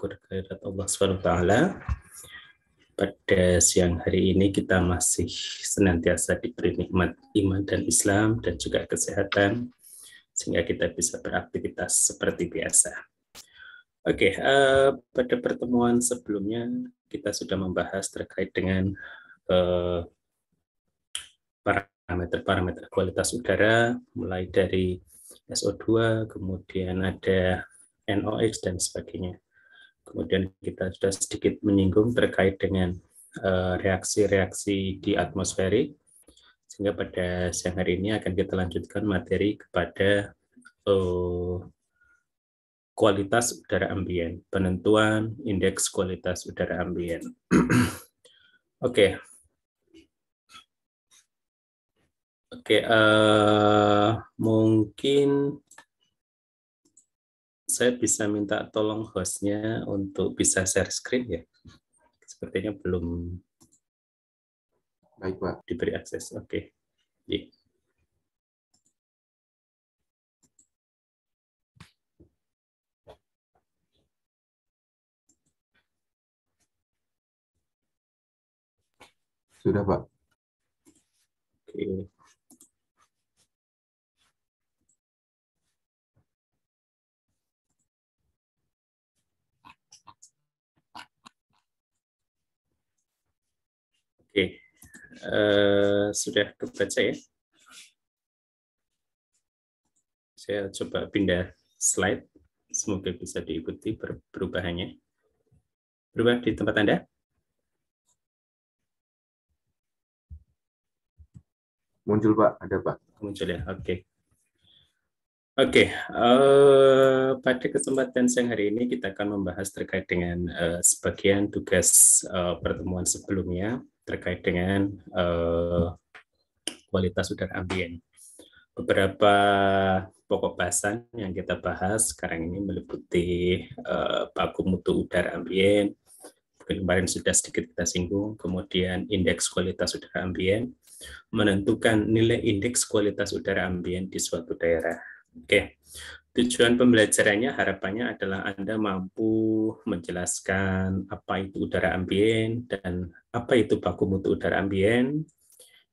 syukur kehadirat Allah SWT. Pada siang hari ini kita masih senantiasa diberi nikmat iman dan Islam dan juga kesehatan, sehingga kita bisa beraktivitas seperti biasa. Oke, pada pertemuan sebelumnya kita sudah membahas terkait dengan parameter-parameter kualitas udara, mulai dari SO2, kemudian ada NOx, dan sebagainya. Kemudian kita sudah sedikit menyinggung terkait dengan reaksi-reaksi di atmosferik, sehingga pada siang hari ini akan kita lanjutkan materi kepada kualitas udara ambien, penentuan indeks kualitas udara ambien. Oke. Mungkin saya bisa minta tolong hostnya untuk bisa share screen ya. Sepertinya belum baik, Pak, diberi akses. Oke. Yeah. Sudah, Pak. Oke. Oke, sudah kebaca ya? Saya coba pindah slide, semoga bisa diikuti perubahannya. Berubah di tempat Anda? Muncul, Pak. Ada, Pak. Muncul ya, oke. Oke, pada kesempatan siang hari ini kita akan membahas terkait dengan sebagian tugas pertemuan sebelumnya terkait dengan kualitas udara ambien. Beberapa pokok bahasan yang kita bahas sekarang ini meliputi baku mutu udara ambien, kemarin sudah sedikit kita singgung, kemudian indeks kualitas udara ambien, menentukan nilai indeks kualitas udara ambien di suatu daerah. Oke, tujuan pembelajarannya harapannya adalah Anda mampu menjelaskan apa itu udara ambien dan apa itu baku mutu udara ambien.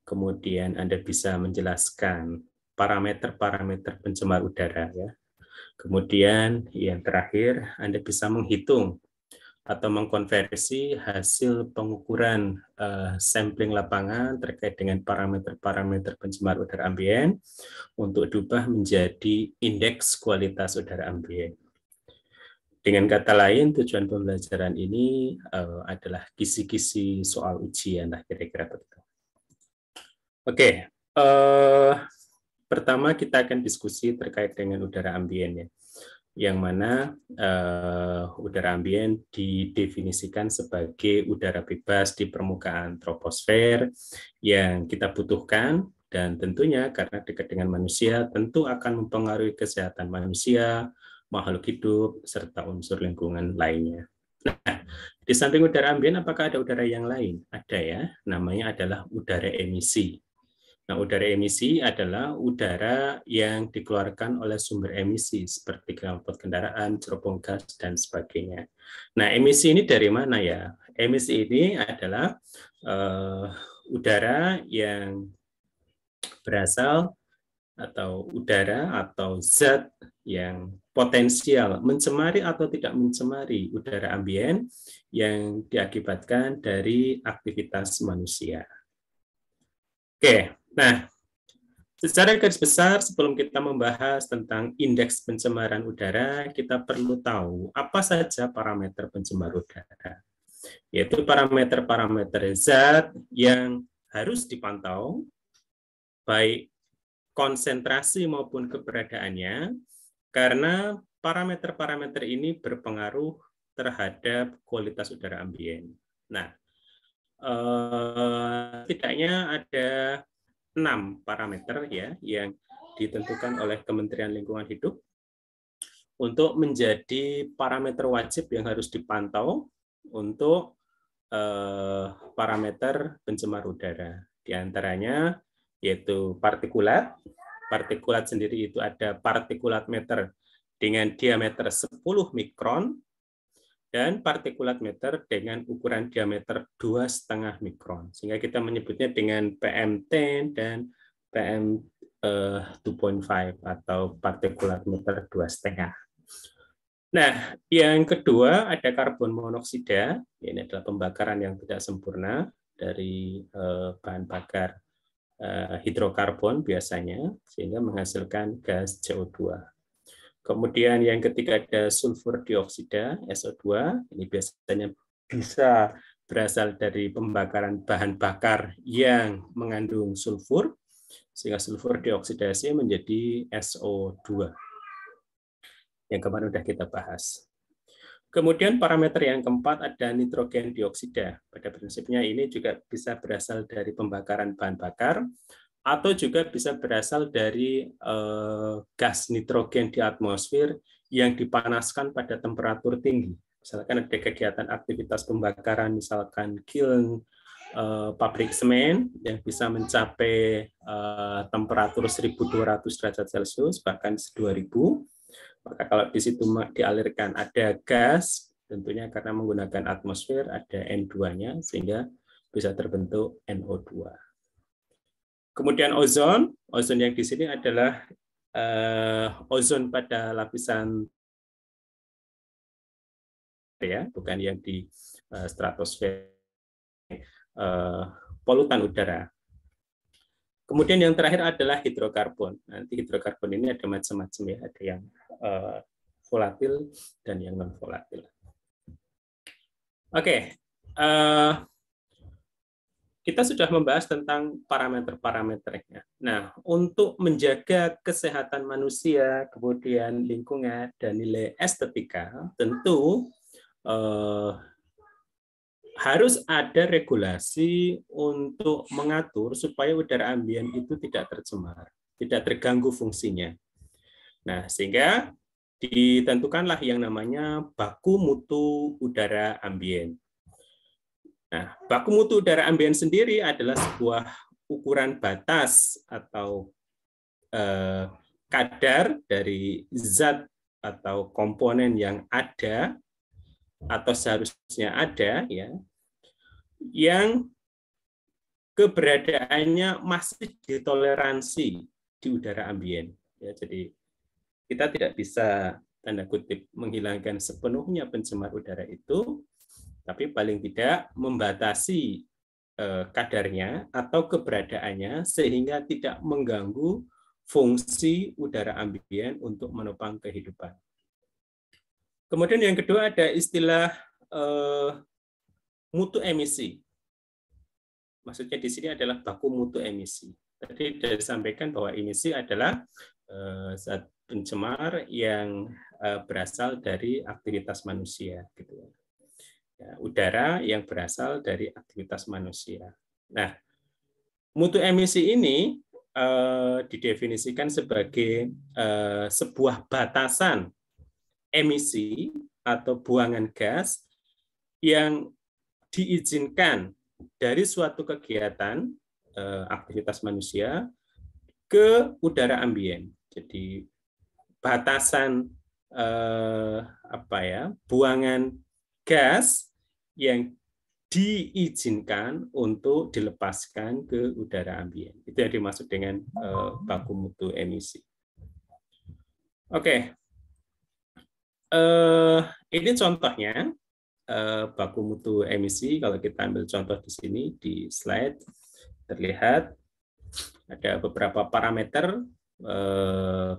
Kemudian Anda bisa menjelaskan parameter-parameter pencemar udara ya. Kemudian yang terakhir Anda bisa menghitung atau mengkonversi hasil pengukuran sampling lapangan terkait dengan parameter-parameter pencemar udara ambien untuk diubah menjadi indeks kualitas udara ambien. Dengan kata lain, tujuan pembelajaran ini adalah kisi-kisi soal ujian, lah kira-kira begitu. Oke, pertama kita akan diskusi terkait dengan udara ambien ya. Yang mana udara ambien didefinisikan sebagai udara bebas di permukaan troposfer yang kita butuhkan, dan tentunya karena dekat dengan manusia tentu akan mempengaruhi kesehatan manusia, makhluk hidup, serta unsur lingkungan lainnya. Nah, di samping udara ambien apakah ada udara yang lain? Ada ya, namanya adalah udara emisi. Nah, udara emisi adalah udara yang dikeluarkan oleh sumber emisi seperti knalpot kendaraan, cerobong gas, dan sebagainya. Nah, emisi ini dari mana ya? Emisi ini adalah udara yang berasal atau udara atau zat yang potensial mencemari atau tidak mencemari udara ambien yang diakibatkan dari aktivitas manusia. Oke. Nah, secara garis besar sebelum kita membahas tentang indeks pencemaran udara, kita perlu tahu apa saja parameter pencemar udara. Yaitu parameter-parameter zat yang harus dipantau, baik konsentrasi maupun keberadaannya, karena parameter-parameter ini berpengaruh terhadap kualitas udara ambien. Nah, setidaknya ada 6 parameter ya yang ditentukan oleh Kementerian Lingkungan Hidup untuk menjadi parameter wajib yang harus dipantau untuk parameter pencemar udara. Di antaranya yaitu partikulat. Partikulat sendiri itu ada partikulat meter dengan diameter 10 mikron, dan partikulat meter dengan ukuran diameter 2,5 mikron. Sehingga kita menyebutnya dengan PM10 dan PM 2.5 atau partikulat meter 2,5. Nah, yang kedua ada karbon monoksida. Ini adalah pembakaran yang tidak sempurna dari bahan bakar hidrokarbon biasanya, sehingga menghasilkan gas CO2. Kemudian yang ketiga ada sulfur dioksida, SO2. Ini biasanya bisa berasal dari pembakaran bahan bakar yang mengandung sulfur, sehingga sulfur dioksidasi menjadi SO2. Yang kemarin sudah kita bahas. Kemudian parameter yang keempat ada nitrogen dioksida. Pada prinsipnya ini juga bisa berasal dari pembakaran bahan bakar, atau juga bisa berasal dari gas nitrogen di atmosfer yang dipanaskan pada temperatur tinggi. Misalkan ada kegiatan aktivitas pembakaran, misalkan kiln pabrik semen yang bisa mencapai temperatur 1.200 derajat Celcius, bahkan 2.000. Maka kalau di situ dialirkan ada gas, tentunya karena menggunakan atmosfer ada N2-nya, sehingga bisa terbentuk NO2. Kemudian ozon yang di sini adalah ozon pada lapisan ya, bukan yang di stratosfer, polutan udara. Kemudian yang terakhir adalah hidrokarbon. Nanti hidrokarbon ini ada macam-macam ya, ada yang volatil dan yang non volatil. Oke. Kita sudah membahas tentang parameter-parameternya. Nah, untuk menjaga kesehatan manusia, kemudian lingkungan, dan nilai estetika, tentu harus ada regulasi untuk mengatur supaya udara ambien itu tidak tercemar, tidak terganggu fungsinya. Nah, sehingga ditentukanlah yang namanya baku mutu udara ambien. Nah, baku mutu udara ambien sendiri adalah sebuah ukuran batas atau kadar dari zat atau komponen yang ada atau seharusnya ada, ya, yang keberadaannya masih ditoleransi di udara ambien. Ya, jadi kita tidak bisa tanda kutip menghilangkan sepenuhnya pencemar udara itu, tapi paling tidak membatasi kadarnya atau keberadaannya sehingga tidak mengganggu fungsi udara ambien untuk menopang kehidupan. Kemudian yang kedua ada istilah mutu emisi. Maksudnya di sini adalah baku mutu emisi. Tadi sudah disampaikan bahwa emisi adalah zat pencemar yang berasal dari aktivitas manusia, gitu ya. Ya, udara yang berasal dari aktivitas manusia. Nah, mutu emisi ini didefinisikan sebagai sebuah batasan emisi atau buangan gas yang diizinkan dari suatu kegiatan aktivitas manusia ke udara ambien. Jadi batasan buangan gas yang diizinkan untuk dilepaskan ke udara ambien. Itu yang dimaksud dengan baku mutu emisi. Oke. Ini contohnya baku mutu emisi. Kalau kita ambil contoh di sini di slide, terlihat ada beberapa parameter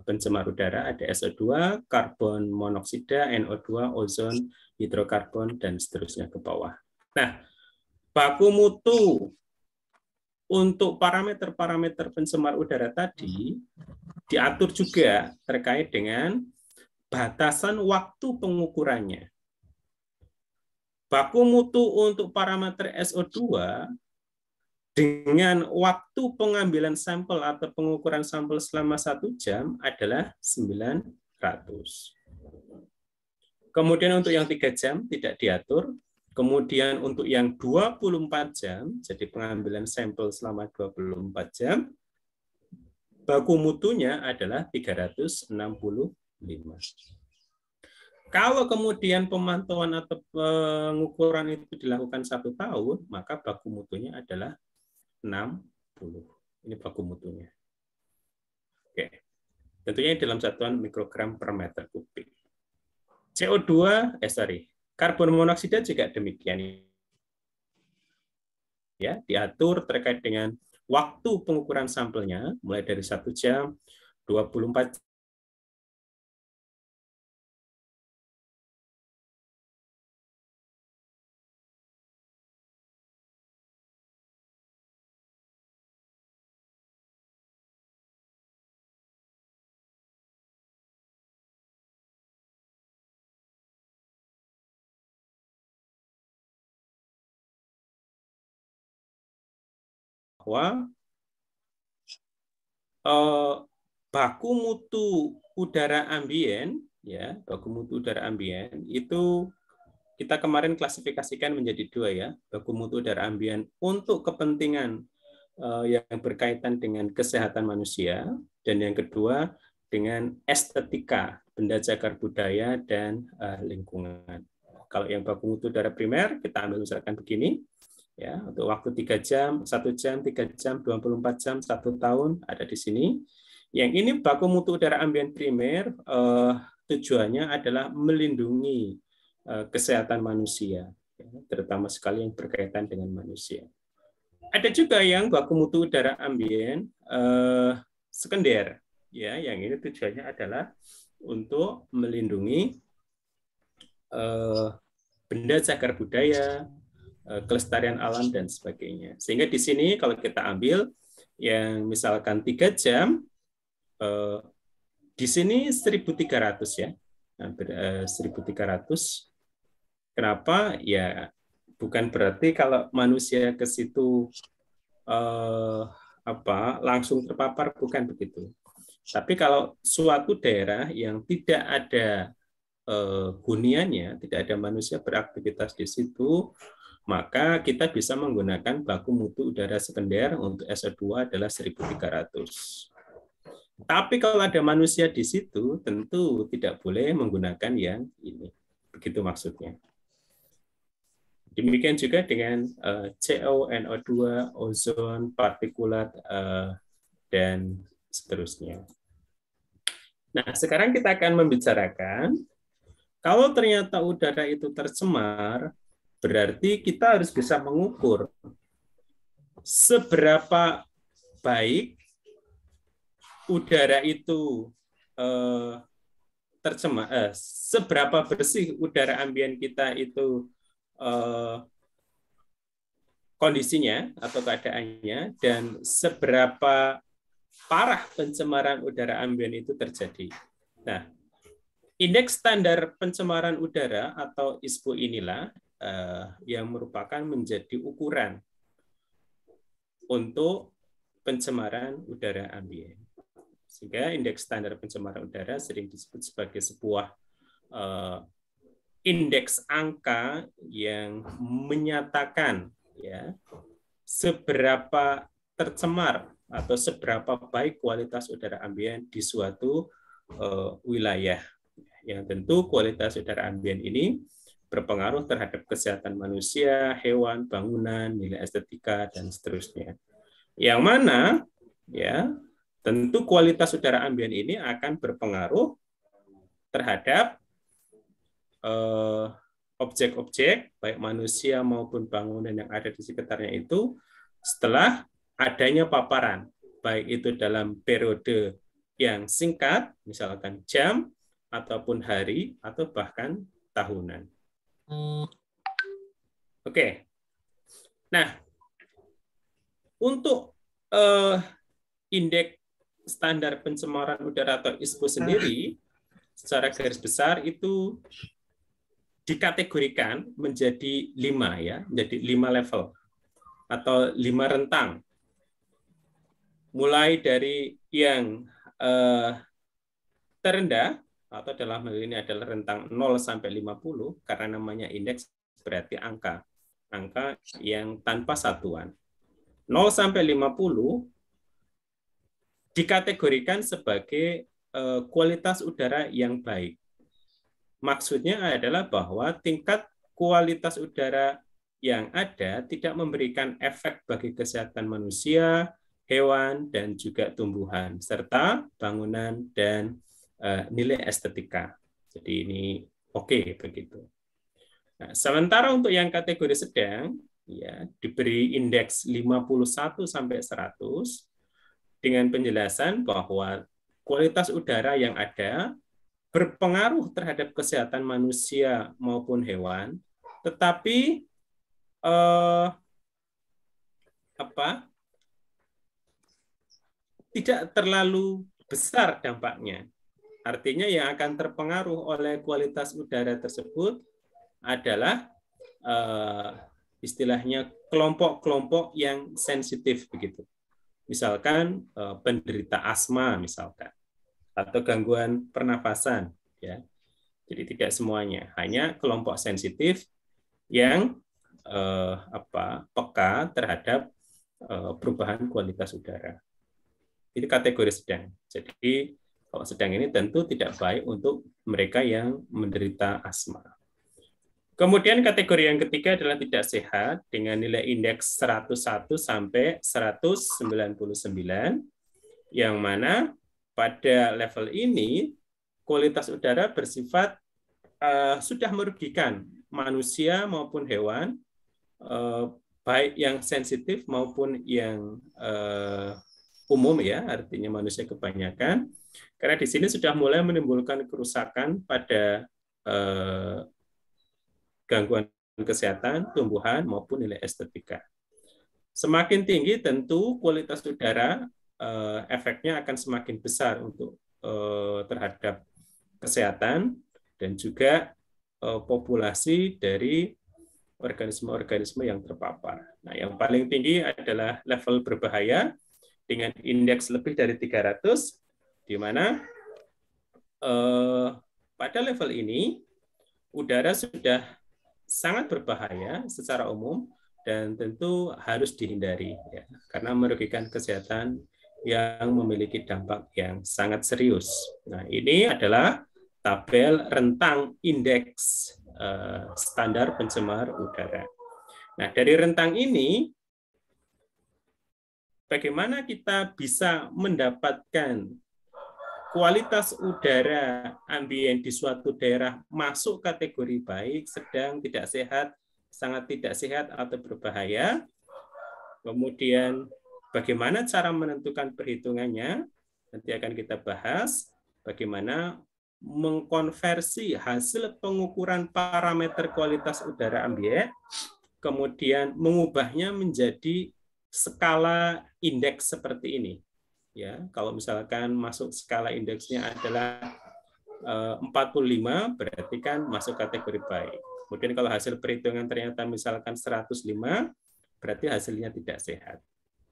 pencemar udara, ada SO2, karbon monoksida, NO2, ozon, hidrokarbon, dan seterusnya ke bawah. Nah, baku mutu untuk parameter-parameter pencemar udara tadi diatur juga terkait dengan batasan waktu pengukurannya. Baku mutu untuk parameter SO2 dengan waktu pengambilan sampel atau pengukuran sampel selama 1 jam adalah 900. Kemudian untuk yang 3 jam tidak diatur. Kemudian untuk yang 24 jam, jadi pengambilan sampel selama 24 jam, baku mutunya adalah 365. Kalau kemudian pemantauan atau pengukuran itu dilakukan 1 tahun, maka baku mutunya adalah 60. Ini baku mutunya. Oke. Tentunya dalam satuan mikrogram per meter kubik. CO2, karbon monoksida juga demikian, ya, diatur terkait dengan waktu pengukuran sampelnya mulai dari 1 jam, 24 bahwa baku mutu udara ambien, ya, baku mutu udara ambien itu kita kemarin klasifikasikan menjadi 2, ya, baku mutu udara ambien untuk kepentingan yang berkaitan dengan kesehatan manusia, dan yang kedua dengan estetika, benda cagar budaya dan lingkungan. Kalau yang baku mutu udara primer kita ambil misalkan begini, ya, untuk waktu 3 jam, 1 jam, 3 jam, 24 jam, 1 tahun ada di sini. Yang ini baku mutu udara ambien primer tujuannya adalah melindungi kesehatan manusia, ya, terutama sekali yang berkaitan dengan manusia. Ada juga yang baku mutu udara ambien sekunder, ya, yang ini tujuannya adalah untuk melindungi benda cagar budaya, kelestarian alam dan sebagainya. Sehingga di sini kalau kita ambil yang misalkan 3 jam, di sini 1.300, ya, hampir 1.300. Kenapa? Ya, bukan berarti kalau manusia ke situ langsung terpapar, bukan begitu. Tapi kalau suatu daerah yang tidak ada huniannya, tidak ada manusia beraktivitas di situ, maka kita bisa menggunakan baku mutu udara sekunder untuk SO2 adalah 1.300. Tapi kalau ada manusia di situ, tentu tidak boleh menggunakan yang ini. Begitu maksudnya. Demikian juga dengan CO, NO2, ozon, partikulat, dan seterusnya. Nah, sekarang kita akan membicarakan kalau ternyata udara itu tercemar, berarti kita harus bisa mengukur seberapa baik udara itu tercemar, seberapa bersih udara ambien kita itu kondisinya atau keadaannya, dan seberapa parah pencemaran udara ambien itu terjadi. Nah, indeks standar pencemaran udara atau ISPO inilah yang merupakan menjadi ukuran untuk pencemaran udara ambien. Sehingga indeks standar pencemaran udara sering disebut sebagai sebuah indeks angka yang menyatakan, ya, seberapa tercemar atau seberapa baik kualitas udara ambien di suatu wilayah. Yang tentu kualitas udara ambien ini berpengaruh terhadap kesehatan manusia, hewan, bangunan, nilai estetika, dan seterusnya. Yang mana, ya, tentu kualitas udara ambien ini akan berpengaruh terhadap objek-objek, baik manusia maupun bangunan yang ada di sekitarnya itu setelah adanya paparan, baik itu dalam periode yang singkat, misalkan jam, ataupun hari, atau bahkan tahunan. Oke. Nah, untuk indeks standar pencemaran udara atau ISPO sendiri, secara garis besar itu dikategorikan menjadi 5, ya, menjadi 5 level atau 5 rentang. Mulai dari yang terendah, atau dalam hal ini adalah rentang 0 sampai 50, karena namanya indeks berarti angka. Angka yang tanpa satuan. 0 sampai 50 dikategorikan sebagai kualitas udara yang baik. Maksudnya adalah bahwa tingkat kualitas udara yang ada tidak memberikan efek bagi kesehatan manusia, hewan, dan juga tumbuhan, serta bangunan dan nilai estetika. Jadi ini oke begitu. Nah, sementara untuk yang kategori sedang, ya diberi indeks 51 sampai 100 dengan penjelasan bahwa kualitas udara yang ada berpengaruh terhadap kesehatan manusia maupun hewan, tetapi tidak terlalu besar dampaknya. Artinya yang akan terpengaruh oleh kualitas udara tersebut adalah istilahnya kelompok-kelompok yang sensitif begitu. Misalkan penderita asma misalkan, atau gangguan pernafasan, ya. Jadi tidak semuanya, hanya kelompok sensitif yang peka terhadap perubahan kualitas udara. Itu kategori sedang. Jadi kalau sedang ini tentu tidak baik untuk mereka yang menderita asma. Kemudian kategori yang ketiga adalah tidak sehat dengan nilai indeks 101 sampai 199, yang mana pada level ini kualitas udara bersifat sudah merugikan manusia maupun hewan, baik yang sensitif maupun yang umum, ya, artinya manusia kebanyakan, karena di sini sudah mulai menimbulkan kerusakan pada gangguan kesehatan, tumbuhan, maupun nilai estetika. Semakin tinggi tentu kualitas udara efeknya akan semakin besar untuk terhadap kesehatan dan juga populasi dari organisme-organisme yang terpapar. Nah, yang paling tinggi adalah level berbahaya dengan indeks lebih dari 300, di mana pada level ini udara sudah sangat berbahaya secara umum dan tentu harus dihindari, ya, karena merugikan kesehatan yang memiliki dampak yang sangat serius. Nah, ini adalah tabel rentang indeks standar pencemar udara. Nah, dari rentang ini, bagaimana kita bisa mendapatkan kualitas udara ambien di suatu daerah masuk kategori baik, sedang, tidak sehat, sangat tidak sehat, atau berbahaya. Kemudian bagaimana cara menentukan perhitungannya, nanti akan kita bahas bagaimana mengkonversi hasil pengukuran parameter kualitas udara ambien, kemudian mengubahnya menjadi skala indeks seperti ini. Ya, kalau misalkan masuk skala indeksnya adalah 45, berarti kan masuk kategori baik. Kemudian kalau hasil perhitungan ternyata misalkan 105, berarti hasilnya tidak sehat.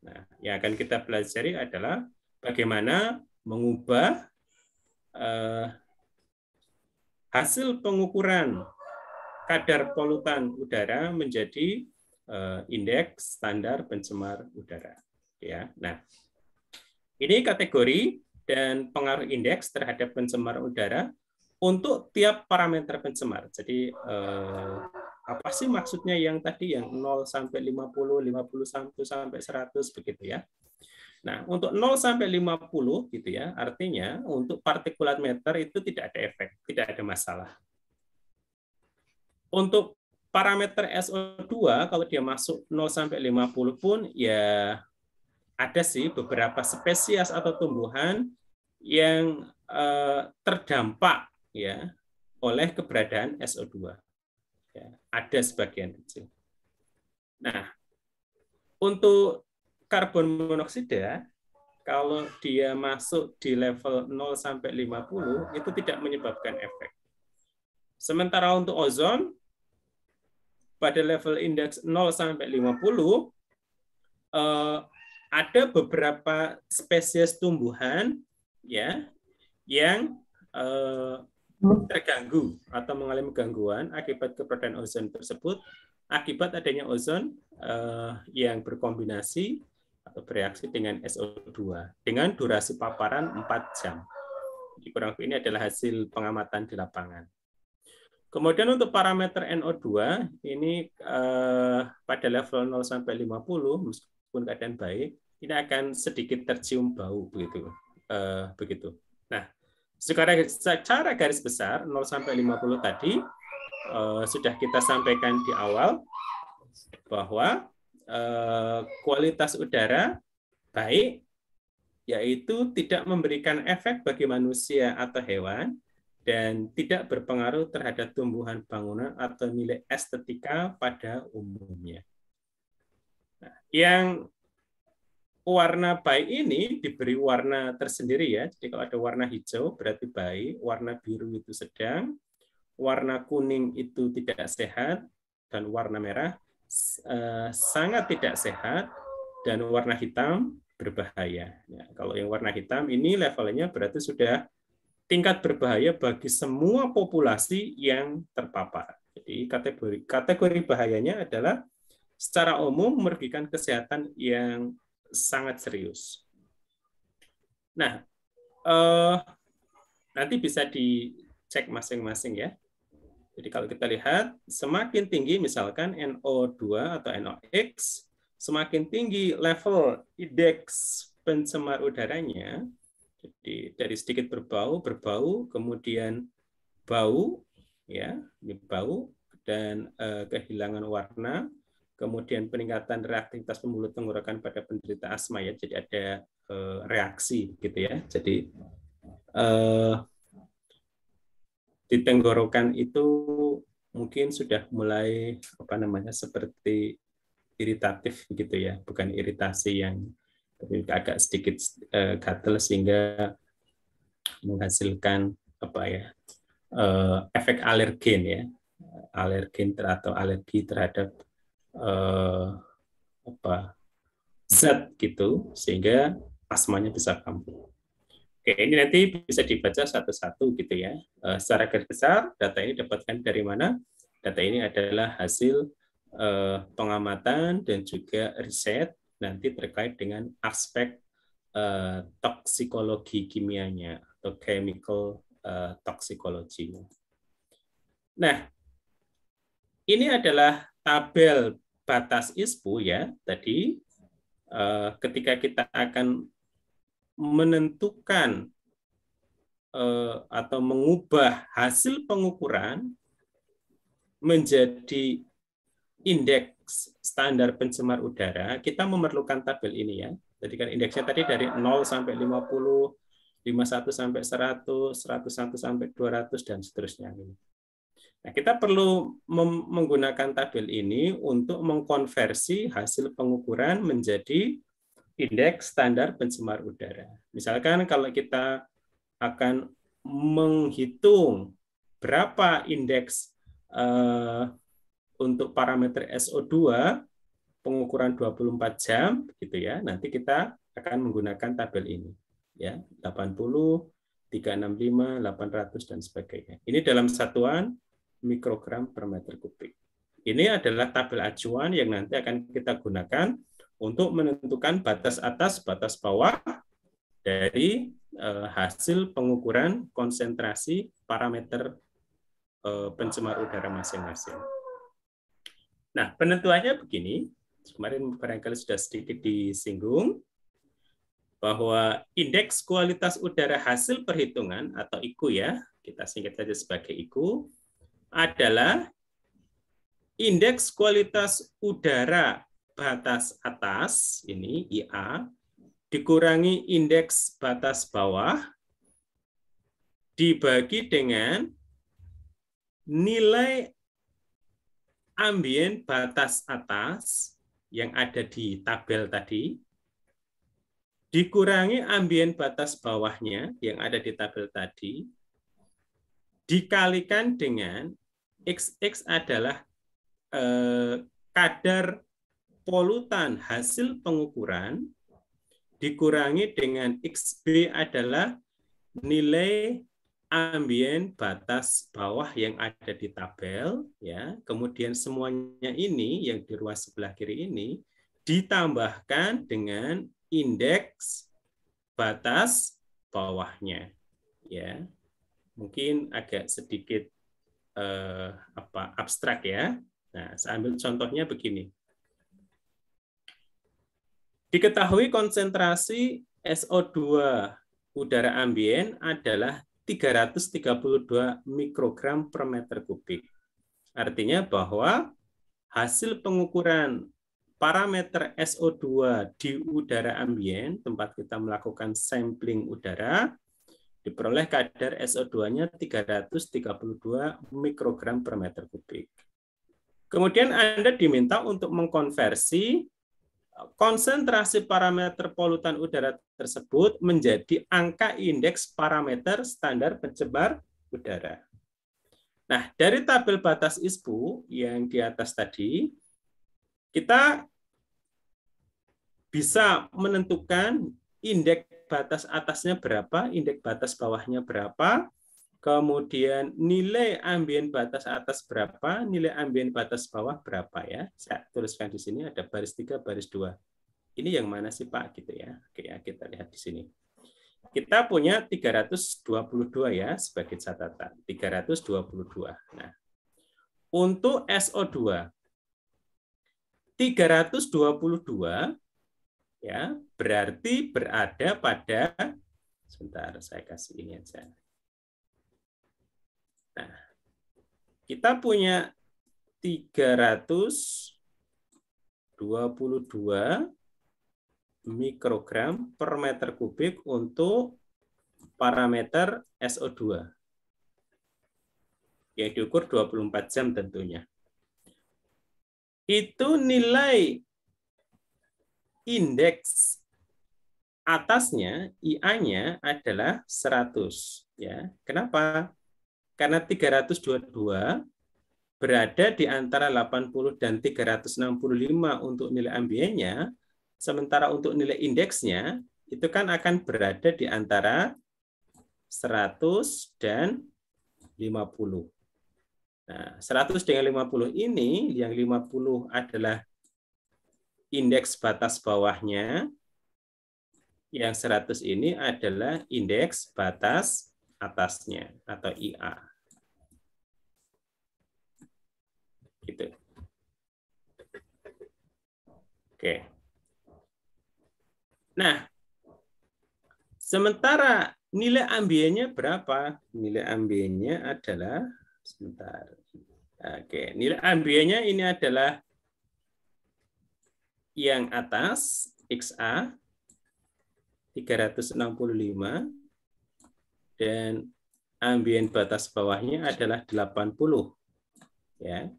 Nah, yang akan kita pelajari adalah bagaimana mengubah hasil pengukuran kadar polutan udara menjadi indeks standar pencemar udara. Ya, nah. Ini kategori dan pengaruh indeks terhadap pencemar udara untuk tiap parameter pencemar. Jadi apa sih maksudnya yang tadi yang 0 sampai 50, 51 sampai 100 begitu ya. Nah, untuk 0 sampai 50 gitu ya, artinya untuk partikulat meter itu tidak ada efek, tidak ada masalah. Untuk parameter SO2 kalau dia masuk 0 sampai 50 pun ya ada sih beberapa spesies atau tumbuhan yang terdampak, ya, oleh keberadaan SO2. Ya, ada sebagian kecil. Nah, untuk karbon monoksida, kalau dia masuk di level 0 sampai 50 itu tidak menyebabkan efek. Sementara untuk ozon pada level indeks 0 sampai 50 ada beberapa spesies tumbuhan, ya, yang terganggu atau mengalami gangguan akibat keberadaan ozon tersebut, akibat adanya ozon yang berkombinasi atau bereaksi dengan SO2 dengan durasi paparan 4 jam. Jadi kurang lebih ini adalah hasil pengamatan di lapangan. Kemudian untuk parameter NO2 ini pada level 0 sampai 50 meskipun keadaan baik, ini akan sedikit tercium bau begitu. Begitu. Nah, secara garis besar 0 sampai 50 tadi sudah kita sampaikan di awal bahwa kualitas udara baik yaitu tidak memberikan efek bagi manusia atau hewan dan tidak berpengaruh terhadap tumbuhan bangunan atau nilai estetika pada umumnya. Nah, yang warna baik ini diberi warna tersendiri ya. Jadi kalau ada warna hijau berarti baik, warna biru itu sedang, warna kuning itu tidak sehat, dan warna merah sangat tidak sehat, dan warna hitam berbahaya. Ya, kalau yang warna hitam ini levelnya berarti sudah tingkat berbahaya bagi semua populasi yang terpapar. Jadi kategori bahayanya adalah secara umum merugikan kesehatan yang sangat serius. Nah, nanti bisa dicek masing-masing ya. Jadi kalau kita lihat semakin tinggi misalkan NO2 atau NOx, semakin tinggi level indeks pencemar udaranya. Jadi dari sedikit berbau, kemudian bau, ya, ini bau dan kehilangan warna, kemudian peningkatan reaktivitas pembuluh tenggorokan pada penderita asma ya, jadi ada reaksi gitu ya. Jadi di tenggorokan itu mungkin sudah mulai seperti iritatif gitu ya, bukan iritasi yang agak sedikit gatal sehingga menghasilkan efek alergen ya, atau alergi terhadap zat gitu sehingga asmanya bisa kambuh. Oke, ini nanti bisa dibaca satu-satu gitu ya. Secara garis besar data ini dapatkan dari mana? Data ini adalah hasil pengamatan dan juga riset nanti terkait dengan aspek toksikologi kimianya atau chemical toxicology. Nah, ini adalah tabel batas ISPU ya. Tadi ketika kita akan menentukan atau mengubah hasil pengukuran menjadi indeks standar pencemar udara, kita memerlukan tabel ini ya. Jadi kan indeksnya tadi dari 0 sampai 50, 51 sampai 100, 101 sampai 200 dan seterusnya. Nah, kita perlu menggunakan tabel ini untuk mengkonversi hasil pengukuran menjadi indeks standar pencemar udara. Misalkan kalau kita akan menghitung berapa indeks untuk parameter SO2 pengukuran 24 jam gitu ya. Nanti kita akan menggunakan tabel ini ya, 80, 365, 800 dan sebagainya. Ini dalam satuan mikrogram per meter kubik. Ini adalah tabel acuan yang nanti akan kita gunakan untuk menentukan batas atas, batas bawah dari hasil pengukuran konsentrasi parameter pencemar udara masing-masing. Nah, penentuannya begini, kemarin barangkali sudah sedikit disinggung, bahwa indeks kualitas udara hasil perhitungan atau IKU ya, kita singkat saja sebagai IKU, adalah indeks kualitas udara batas atas, ini IA, dikurangi indeks batas bawah, dibagi dengan nilai ambien batas atas yang ada di tabel tadi, dikurangi ambien batas bawahnya yang ada di tabel tadi, dikalikan dengan XX adalah kadar polutan hasil pengukuran, dikurangi dengan XB adalah nilai ambien batas bawah yang ada di tabel ya. Kemudian semuanya ini yang di ruas sebelah kiri ini ditambahkan dengan indeks batas bawahnya ya. Mungkin agak sedikit abstrak ya. Nah, saya ambil contohnya begini. Diketahui konsentrasi SO2 udara ambien adalah 332 mikrogram per meter kubik. Artinya bahwa hasil pengukuran parameter SO2 di udara ambien, tempat kita melakukan sampling udara, diperoleh kadar SO2-nya 332 mikrogram per meter kubik. Kemudian Anda diminta untuk mengkonversi konsentrasi parameter polutan udara tersebut menjadi angka indeks parameter standar pencemar udara. Nah, dari tabel batas ISPU yang di atas tadi, kita bisa menentukan indeks batas atasnya berapa, indeks batas bawahnya berapa, kemudian nilai ambien batas atas berapa, nilai ambien batas bawah berapa ya. Saya tuliskan di sini ada baris 3, baris 2. Ini yang mana sih Pak gitu ya. Oke ya, kita lihat di sini. Kita punya 322 ya sebagai catatan. 322. Nah, untuk SO2 322 ya, berarti berada pada, sebentar saya kasih ini aja. Nah, kita punya 322 mikrogram per meter kubik untuk parameter SO2. Yang diukur 24 jam tentunya. Itu nilai indeks atasnya, IA-nya adalah 100. Ya. Kenapa? Karena 322 berada di antara 80 dan 365 untuk nilai ambiennya, sementara untuk nilai indeksnya itu kan akan berada di antara 100 dan 50. Nah, 100 dengan 50 ini, yang 50 adalah indeks batas bawahnya, yang 100 ini adalah indeks batas atasnya atau IA. Gitu. Oke. Nah, sementara nilai ambiennya berapa? Nilai ambiennya adalah, sebentar. Oke, nilai ambiennya ini adalah yang atas, XA, 365, dan ambien batas bawahnya adalah 80. Ya.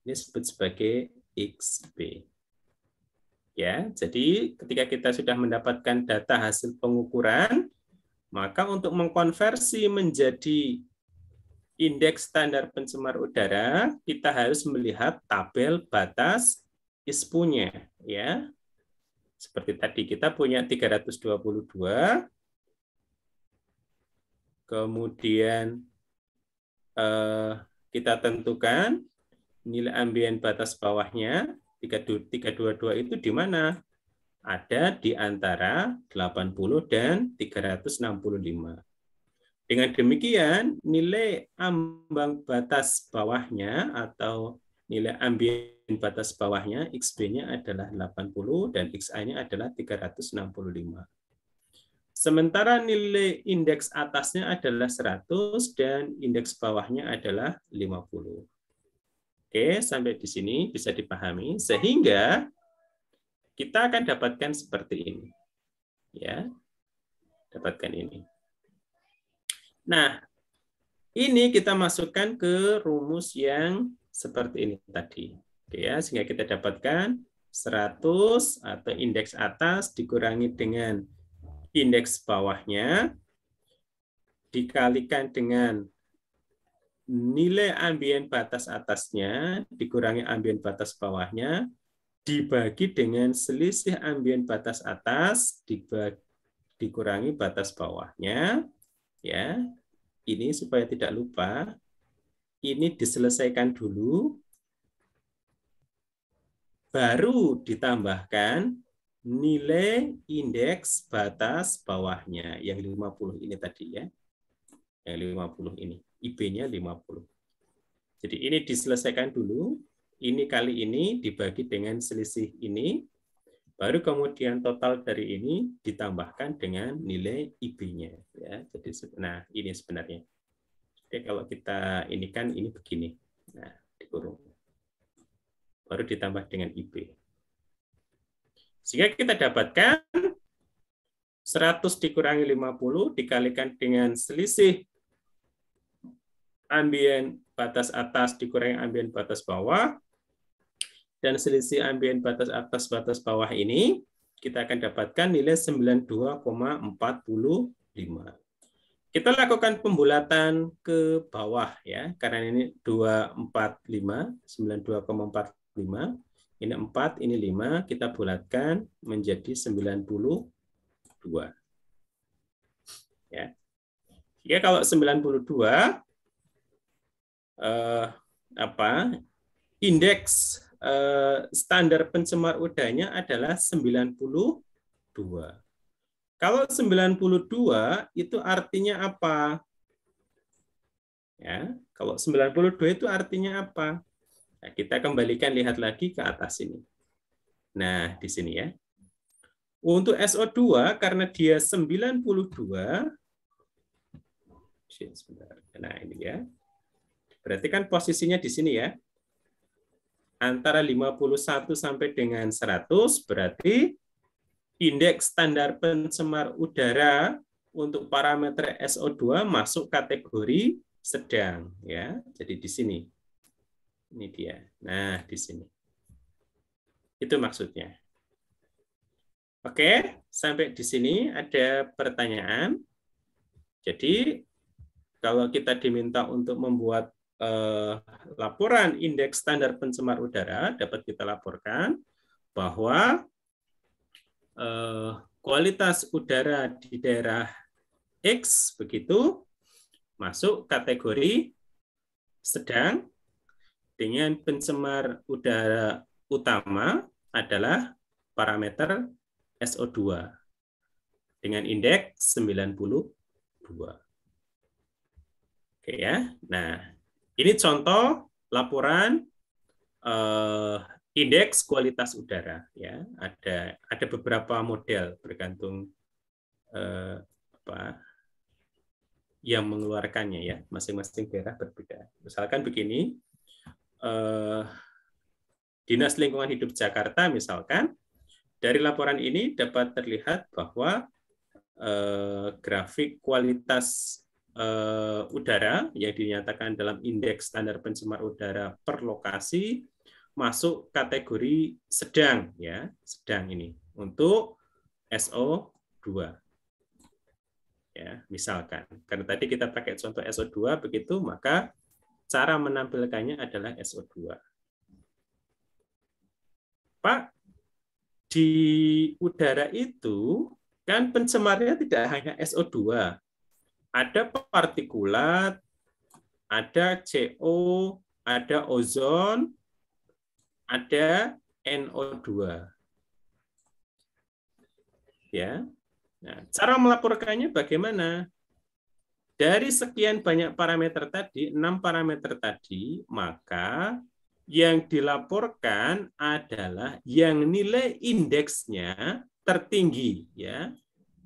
Ini disebut sebagai XB. Ya, jadi ketika kita sudah mendapatkan data hasil pengukuran, maka untuk mengkonversi menjadi indeks standar pencemar udara, kita harus melihat tabel batas ISPU-nya, ya. Seperti tadi kita punya 322, kemudian kita tentukan nilai ambien batas bawahnya. 322 itu di mana? Ada di antara 80 dan 365. Dengan demikian, nilai ambang batas bawahnya atau nilai ambien batas bawahnya, XB-nya adalah 80 dan XA-nya adalah 365. Sementara nilai indeks atasnya adalah 100 dan indeks bawahnya adalah 50. Oke, sampai di sini bisa dipahami, sehingga kita akan dapatkan seperti ini. Ya, dapatkan ini. Nah, ini kita masukkan ke rumus yang seperti ini tadi. Oke ya, sehingga kita dapatkan 100 atau indeks atas dikurangi dengan indeks bawahnya, dikalikan dengan nilai ambien batas atasnya dikurangi ambien batas bawahnya, dibagi dengan selisih ambien batas atas dikurangi batas bawahnya. Ya, ini supaya tidak lupa, ini diselesaikan dulu, baru ditambahkan nilai indeks batas bawahnya yang 50 ini tadi ya. Yang 50 ini, IB-nya 50. Jadi ini diselesaikan dulu, ini kali ini dibagi dengan selisih ini, baru kemudian total dari ini ditambahkan dengan nilai IB-nya. Ya, jadi nah ini sebenarnya. Jadi kalau kita ini kan ini begini, nah dikurung, baru ditambah dengan IB. Sehingga kita dapatkan 100 dikurangi 50 dikalikan dengan selisih ambien batas atas dikurangi ambien batas bawah, dan selisih ambien batas atas batas bawah ini kita akan dapatkan nilai 92,45. Kita lakukan pembulatan ke bawah ya, karena ini 245, 92,45, ini 4, ini 5, kita bulatkan menjadi 92. Ya. Ya kalau 92 indeks standar pencemar udaranya adalah 92. Kalau 92 itu artinya apa? Ya, kalau 92 itu artinya apa? Nah, kita kembalikan lihat lagi ke atas ini. Nah, di sini ya. Untuk SO2 karena dia 92, nah ini ya. Berarti kan posisinya di sini ya. Antara 51 sampai dengan 100 berarti indeks standar pencemar udara untuk parameter SO2 masuk kategori sedang ya. Jadi di sini. Ini dia. Nah, di sini. Itu maksudnya. Oke, sampai di sini ada pertanyaan. Jadi kalau kita diminta untuk membuat laporan indeks standar pencemar udara, dapat kita laporkan bahwa kualitas udara di daerah X begitu masuk kategori sedang dengan pencemar udara utama adalah parameter SO2 dengan indeks 92. Oke ya. Nah, ini contoh laporan indeks kualitas udara ya. Ada beberapa model bergantung yang mengeluarkannya ya. Masing-masing daerah berbeda. Misalkan begini, Dinas Lingkungan Hidup Jakarta misalkan, dari laporan ini dapat terlihat bahwa grafik kualitas udara yang dinyatakan dalam indeks standar pencemar udara per lokasi masuk kategori sedang ya, sedang ini untuk SO2. Ya, misalkan karena tadi kita pakai contoh SO2 begitu, maka cara menampilkannya adalah SO2. Pak, di udara itu kan pencemarnya tidak hanya SO2. Ada partikulat, ada CO, ada ozon, ada NO2. Ya. Nah, cara melaporkannya bagaimana? Dari sekian banyak parameter tadi, 6 parameter tadi, maka yang dilaporkan adalah yang nilai indeksnya tertinggi ya.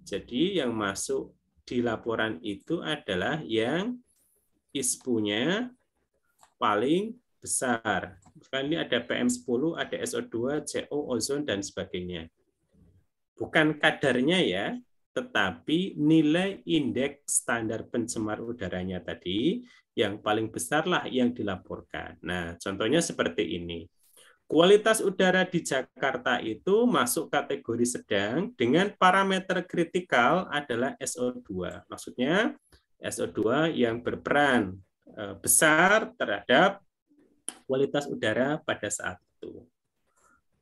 Jadi yang masuk di laporan itu adalah yang ISPU-nya paling besar. Misalkan ini ada PM10, ada SO2, CO, ozon, dan sebagainya. Bukan kadarnya ya, tetapi nilai indeks standar pencemar udaranya tadi yang paling besarlah yang dilaporkan. Nah, contohnya seperti ini. Kualitas udara di Jakarta itu masuk kategori sedang dengan parameter kritikal adalah SO2. Maksudnya SO2 yang berperan besar terhadap kualitas udara pada saat itu.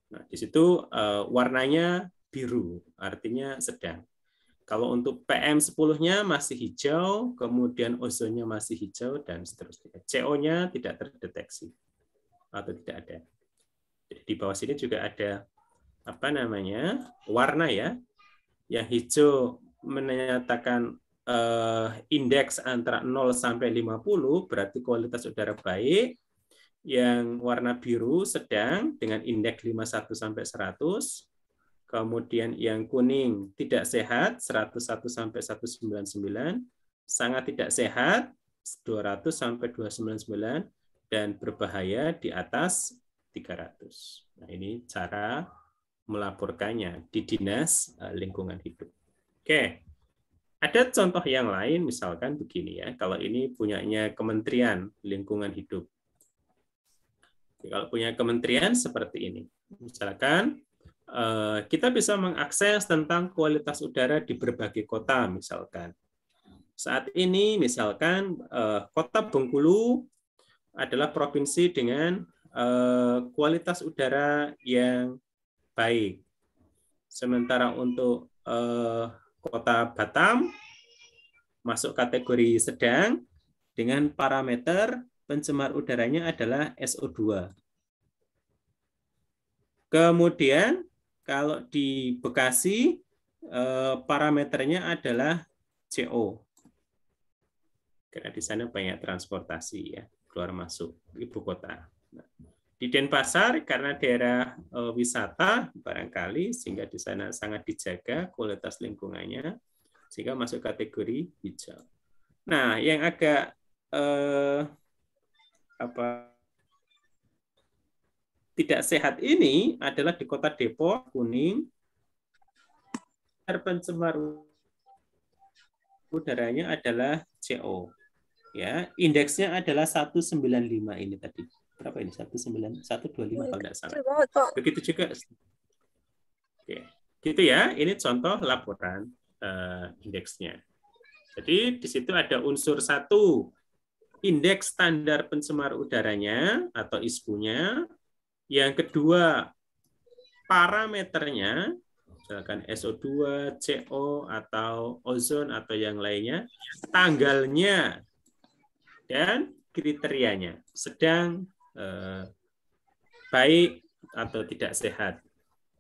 Nah, di situ warnanya biru, artinya sedang. Kalau untuk PM10-nya masih hijau, kemudian ozonnya masih hijau, dan seterusnya. CO-nya tidak terdeteksi atau tidak ada. Di bawah sini juga ada warna ya. Yang hijau menyatakan indeks antara 0 sampai 50 berarti kualitas udara baik. Yang warna biru sedang dengan indeks 51 sampai 100. Kemudian yang kuning tidak sehat 101 sampai 199, sangat tidak sehat 200 sampai 299 dan berbahaya di atas 300. Nah, ini cara melaporkannya di Dinas Lingkungan Hidup. Oke. Ada contoh yang lain misalkan begini ya. Kalau ini punyanya Kementerian Lingkungan Hidup. Kalau punya kementerian seperti ini. Misalkan kita bisa mengakses tentang kualitas udara di berbagai kota misalkan. Saat ini misalkan Kota Bengkulu adalah provinsi dengan kualitas udara yang baik. Sementara untuk Kota Batam masuk kategori sedang dengan parameter pencemar udaranya adalah SO2. Kemudian kalau di Bekasi parameternya adalah CO. Karena di sana banyak transportasi ya, keluar masuk ibu kota. Nah, di Denpasar karena daerah wisata barangkali sehingga di sana sangat dijaga kualitas lingkungannya sehingga masuk kategori hijau. Nah, yang agak tidak sehat ini adalah di Kota Depok kuning, pencemar udaranya adalah CO. Ya, indeksnya adalah 195 ini tadi. Berapa ini? 125 kalau tidak salah. Begitu juga. Oke. Gitu ya. Ini contoh laporan indeksnya. Jadi di situ ada unsur 1, indeks standar pencemar udaranya atau ISPU-nya. Yang kedua, parameternya, misalkan SO2, CO, atau ozon, atau yang lainnya, tanggalnya, dan kriterianya, sedang, baik, atau tidak sehat.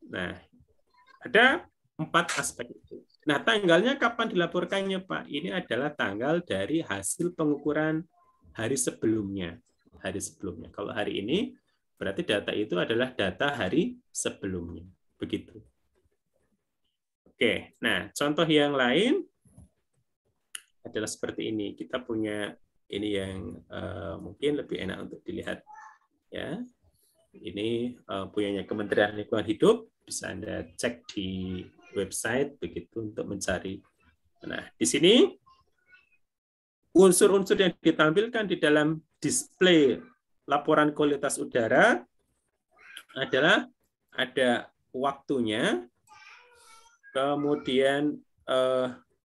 Nah, ada 4 aspek itu. Nah, tanggalnya kapan dilaporkannya, Pak? Ini adalah tanggal dari hasil pengukuran hari sebelumnya. Hari sebelumnya. Kalau hari ini, berarti data itu adalah data hari sebelumnya. Begitu. Oke, nah contoh yang lain adalah seperti ini. Kita punya ini yang mungkin lebih enak untuk dilihat. Ya, ini punyanya Kementerian Lingkungan Hidup. Bisa Anda cek di website begitu untuk mencari. Nah, di sini unsur-unsur yang ditampilkan di dalam display laporan kualitas udara adalah ada waktunya, kemudian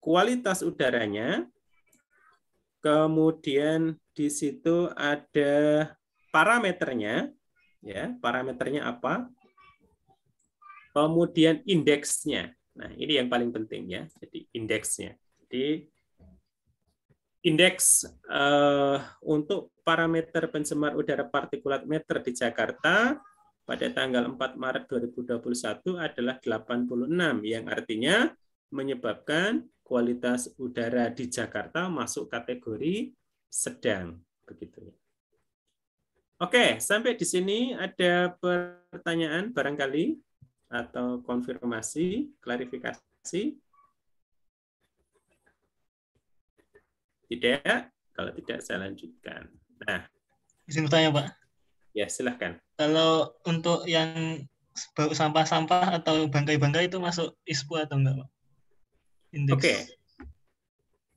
kualitas udaranya, kemudian di situ ada parameternya, ya parameternya apa, kemudian indeksnya. Nah ini yang paling penting ya, jadi indeksnya. Jadi indeks untuk parameter pencemar udara partikulat meter di Jakarta pada tanggal 4 Maret 2021 adalah 86, yang artinya menyebabkan kualitas udara di Jakarta masuk kategori sedang. Begitu. Oke, sampai di sini ada pertanyaan barangkali atau konfirmasi, klarifikasi? Tidak? Kalau tidak, saya lanjutkan. Nah, izin bertanya, Pak. Ya, silahkan. Kalau untuk yang sampah-sampah atau bangkai-bangkai itu masuk ISPU atau enggak, Pak? Indeks. Oke.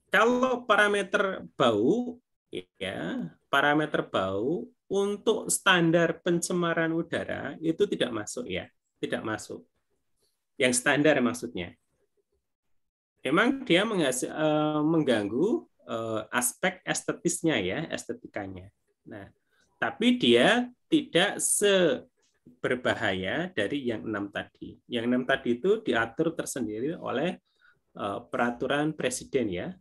Kalau parameter bau, ya, parameter bau untuk standar pencemaran udara itu tidak masuk ya, tidak masuk. Yang standar maksudnya. Memang dia mengganggu aspek estetisnya ya, estetikanya. Nah, tapi dia tidak seberbahaya dari yang 6 tadi. Yang 6 tadi itu diatur tersendiri oleh peraturan presiden ya,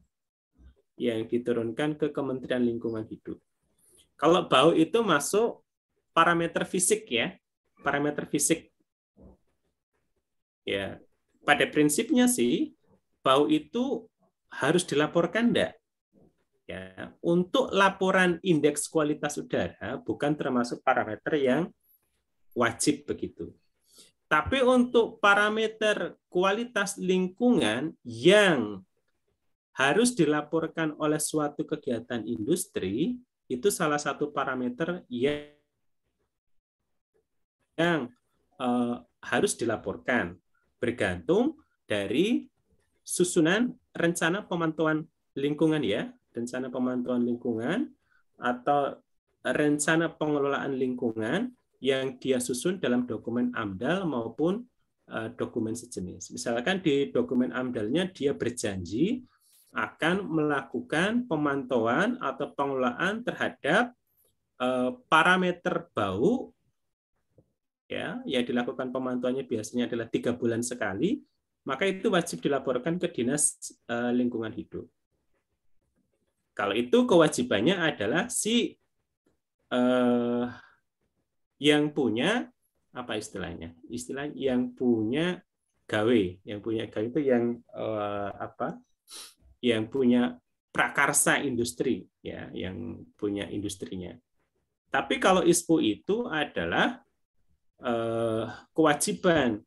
yang diturunkan ke Kementerian Lingkungan Hidup. Kalau bau itu masuk parameter fisik ya, parameter fisik. Ya, pada prinsipnya sih bau itu harus dilaporkan enggak? Ya, untuk laporan indeks kualitas udara bukan termasuk parameter yang wajib begitu. Tapi untuk parameter kualitas lingkungan yang harus dilaporkan oleh suatu kegiatan industri, itu salah satu parameter yang harus dilaporkan bergantung dari susunan rencana pemantauan lingkungan ya, rencana pemantauan lingkungan atau rencana pengelolaan lingkungan yang dia susun dalam dokumen AMDAL maupun dokumen sejenis. Misalkan di dokumen AMDAL-nya dia berjanji akan melakukan pemantauan atau pengelolaan terhadap parameter bau ya, yang dilakukan pemantauannya biasanya adalah 3 bulan sekali, maka itu wajib dilaporkan ke Dinas Lingkungan Hidup. Kalau itu kewajibannya adalah si yang punya apa istilahnya? Istilah yang punya gawe, itu yang apa? Yang punya prakarsa industri ya, yang punya industrinya. Tapi kalau ISPO itu adalah kewajiban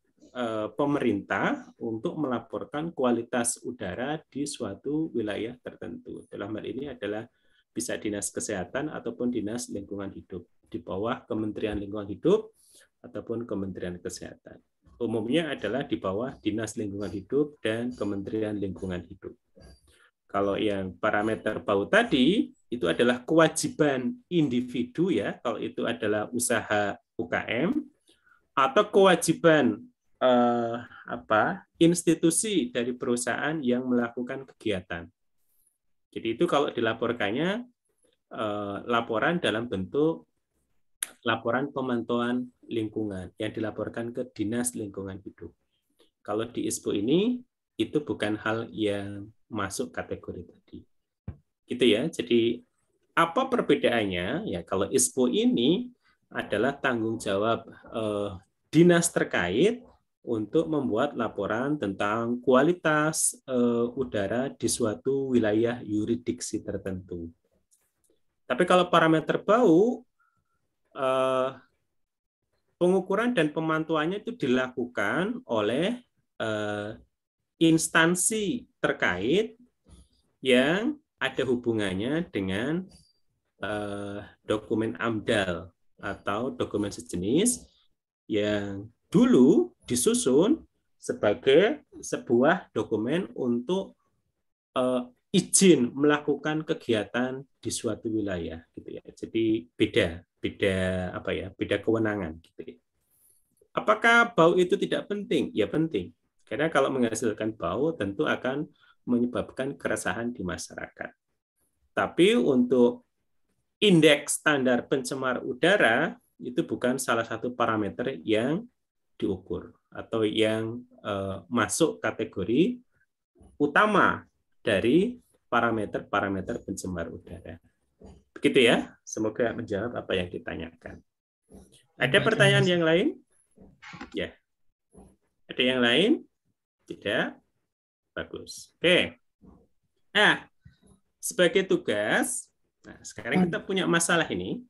pemerintah untuk melaporkan kualitas udara di suatu wilayah tertentu. Dalam hal ini adalah bisa Dinas Kesehatan ataupun Dinas Lingkungan Hidup di bawah Kementerian Lingkungan Hidup ataupun Kementerian Kesehatan. Umumnya adalah di bawah Dinas Lingkungan Hidup dan Kementerian Lingkungan Hidup. Kalau yang parameter bau tadi itu adalah kewajiban individu ya, kalau itu adalah usaha UKM atau kewajiban institusi dari perusahaan yang melakukan kegiatan. Jadi itu kalau dilaporkannya laporan dalam bentuk laporan pemantauan lingkungan yang dilaporkan ke Dinas Lingkungan Hidup. Kalau di ISPO ini itu bukan hal yang masuk kategori tadi. Gitu ya. Jadi apa perbedaannya? Ya kalau ISPO ini adalah tanggung jawab dinas terkait untuk membuat laporan tentang kualitas udara di suatu wilayah yurisdiksi tertentu. Tapi kalau parameter bau, pengukuran dan pemantauannya itu dilakukan oleh instansi terkait yang ada hubungannya dengan dokumen AMDAL atau dokumen sejenis yang dulu disusun sebagai sebuah dokumen untuk izin melakukan kegiatan di suatu wilayah gitu ya. Jadi beda kewenangan gitu ya. Apakah bau itu tidak penting? Ya penting. Karena kalau menghasilkan bau tentu akan menyebabkan keresahan di masyarakat. Tapi untuk indeks standar pencemar udara itu bukan salah satu parameter yang diukur atau yang masuk kategori utama dari parameter-parameter pencemar udara. Begitu ya, semoga menjawab apa yang ditanyakan. Ada pertanyaan yang lain? Ya. Ada yang lain? Tidak? Bagus. Oke. Nah, sebagai tugas, nah sekarang kita punya masalah ini.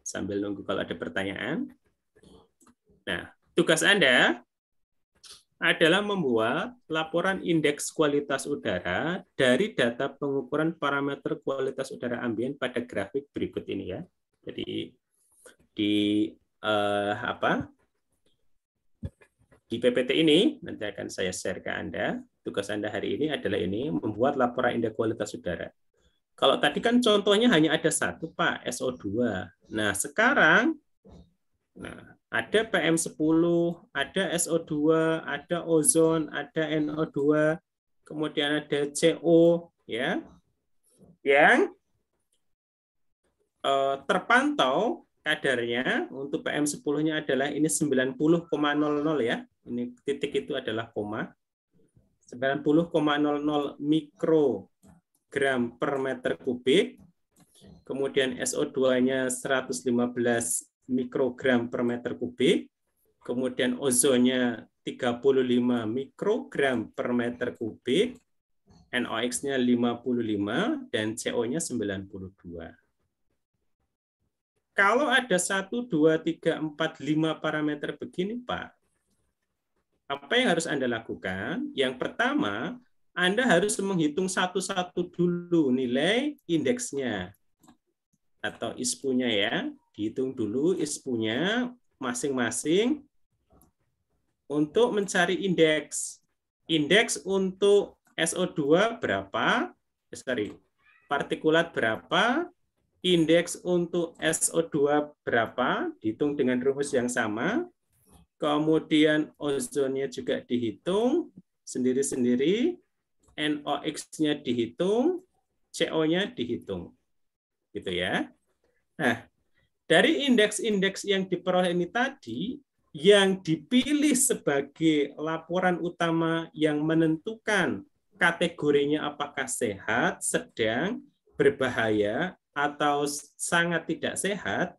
Sambil nunggu kalau ada pertanyaan. Nah, tugas Anda adalah membuat laporan indeks kualitas udara dari data pengukuran parameter kualitas udara ambien pada grafik berikut ini ya. Jadi di di PPT ini nanti akan saya share ke Anda. Tugas Anda hari ini adalah ini membuat laporan indeks kualitas udara. Kalau tadi kan contohnya hanya ada satu Pak, SO2. Nah, sekarang ada PM10, ada SO2, ada ozon, ada NO2, kemudian ada CO ya. Yang terpantau kadarnya untuk PM10-nya adalah ini 90,00 ya. Ini titik itu adalah koma. 90,00 mikrogram per meter kubik. Kemudian SO2-nya 115 mikrogram per meter kubik. Kemudian ozonnya 35 mikrogram per meter kubik. NOx-nya 55 dan CO-nya 92. Kalau ada 1, 2, 3, 4, 5 parameter begini, Pak, apa yang harus Anda lakukan? Yang pertama, Anda harus menghitung satu-satu dulu nilai indeksnya atau ISPU-nya ya. Dihitung dulu ISPU-nya masing-masing untuk mencari indeks. Indeks untuk SO2 berapa? Partikulat berapa? Indeks untuk SO2 berapa, dihitung dengan rumus yang sama. Kemudian ozonnya juga dihitung sendiri-sendiri, NOx-nya dihitung, CO-nya dihitung. Gitu ya. Nah, dari indeks-indeks yang diperoleh ini tadi, yang dipilih sebagai laporan utama yang menentukan kategorinya apakah sehat, sedang, berbahaya, atau sangat tidak sehat,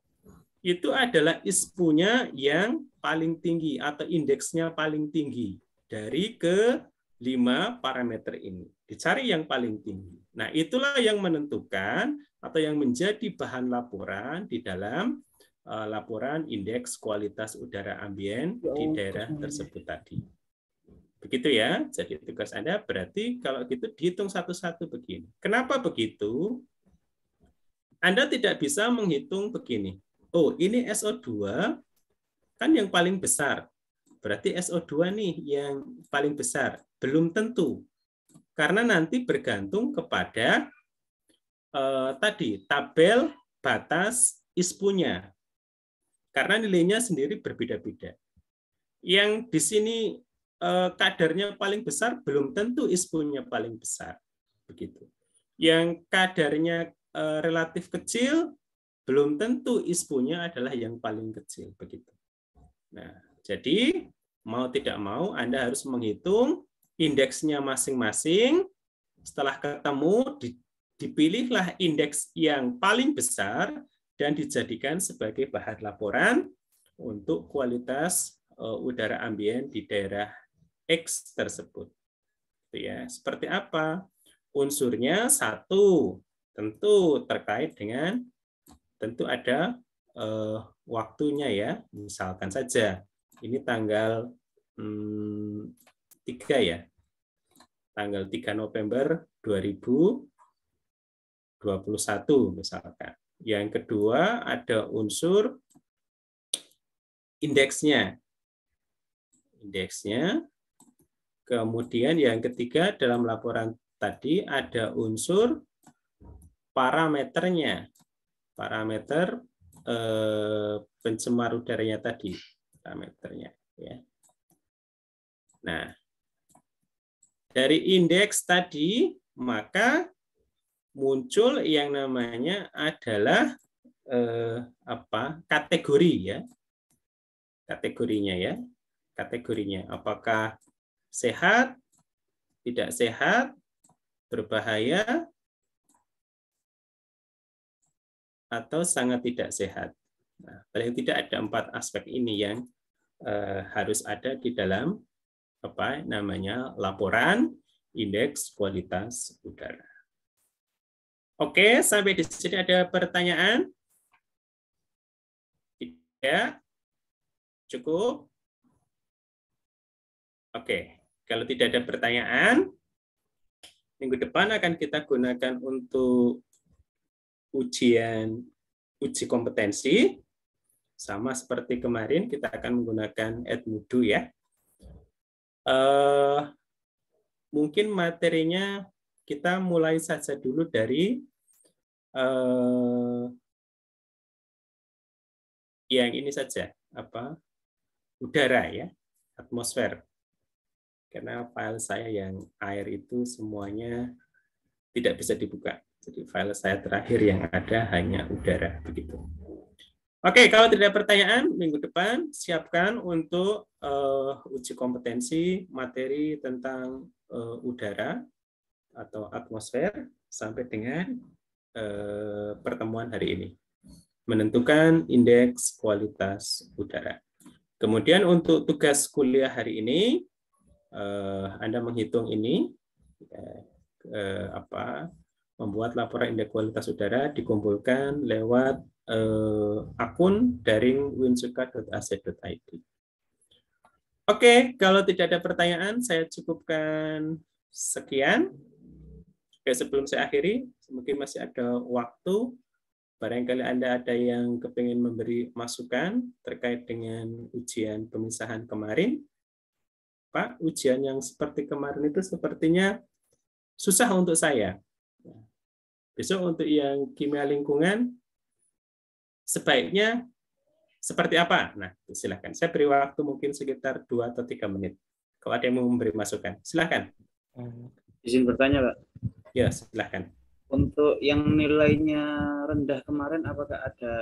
itu adalah ISPU-nya yang paling tinggi atau indeksnya paling tinggi dari ke-5 parameter ini. Dicari yang paling tinggi. Nah, itulah yang menentukan atau yang menjadi bahan laporan di dalam laporan indeks kualitas udara ambien di daerah tersebut tadi. Begitu ya. Jadi tugas Anda berarti kalau gitu dihitung satu-satu begini. Kenapa begitu? Anda tidak bisa menghitung begini. Oh, ini SO2 kan yang paling besar. Berarti SO2 nih yang paling besar. Belum tentu. Karena nanti bergantung kepada tadi tabel batas ISPU-nya. Karena nilainya sendiri berbeda-beda. Yang di sini kadarnya paling besar belum tentu ISPU-nya paling besar. Begitu. Yang kadarnya relatif kecil, belum tentu ISPU-nya adalah yang paling kecil. Begitu. Nah, jadi mau tidak mau Anda harus menghitung indeksnya masing-masing. Setelah ketemu, dipilihlah indeks yang paling besar dan dijadikan sebagai bahan laporan untuk kualitas udara ambien di daerah X tersebut. Ya, seperti apa? Unsurnya 1. Tentu terkait dengan tentu ada waktunya ya. Misalkan saja ini tanggal 3 ya. Tanggal 3 November 2021 misalkan. Yang kedua ada unsur indeksnya. Indeksnya. Kemudian yang ketiga dalam laporan tadi ada unsur parameternya. Parameter pencemar udaranya tadi. Parameternya. Ya. Nah, dari indeks tadi, maka muncul yang namanya adalah kategori ya. Kategorinya ya. Kategorinya apakah sehat, tidak sehat, berbahaya, atau sangat tidak sehat. Nah, paling tidak ada 4 aspek ini yang harus ada di dalam laporan indeks kualitas udara. Oke, sampai di sini ada pertanyaan? Tidak? Cukup? Oke, kalau tidak ada pertanyaan, minggu depan akan kita gunakan untuk uji kompetensi. Sama seperti kemarin, kita akan menggunakan Edmodo ya. Mungkin materinya kita mulai saja dulu dari yang ini saja, udara ya, atmosfer. Karena file saya yang air itu semuanya tidak bisa dibuka. Jadi file saya terakhir yang ada hanya udara begitu. Oke, kalau tidak ada pertanyaan, minggu depan siapkan untuk uji kompetensi materi tentang udara atau atmosfer sampai dengan pertemuan hari ini. Menentukan indeks kualitas udara. Kemudian untuk tugas kuliah hari ini, Anda menghitung ini, membuat laporan indeks kualitas udara dikumpulkan lewat akun daring winsuka.ac.id. Oke, kalau tidak ada pertanyaan, saya cukupkan sekian. Oke, sebelum saya akhiri, mungkin masih ada waktu. Barangkali Anda ada yang kepingin memberi masukan terkait dengan ujian pemisahan kemarin. Pak, ujian yang seperti kemarin itu sepertinya susah untuk saya. Besok untuk yang kimia lingkungan, sebaiknya seperti apa? Nah, silakan. Saya beri waktu mungkin sekitar 2 atau 3 menit. Kalau ada yang mau memberi masukan, silakan. Izin bertanya, Pak. Ya, silakan. Untuk yang nilainya rendah kemarin, apakah ada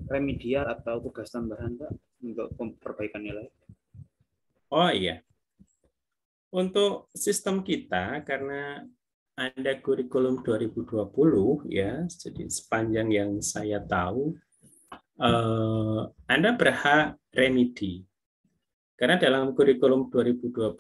remedial atau tugas tambahan, Pak, untuk perbaikan nilai? Oh iya. Untuk sistem kita, karena ada kurikulum 2020, ya, jadi sepanjang yang saya tahu, Anda berhak remedi. Karena dalam kurikulum 2020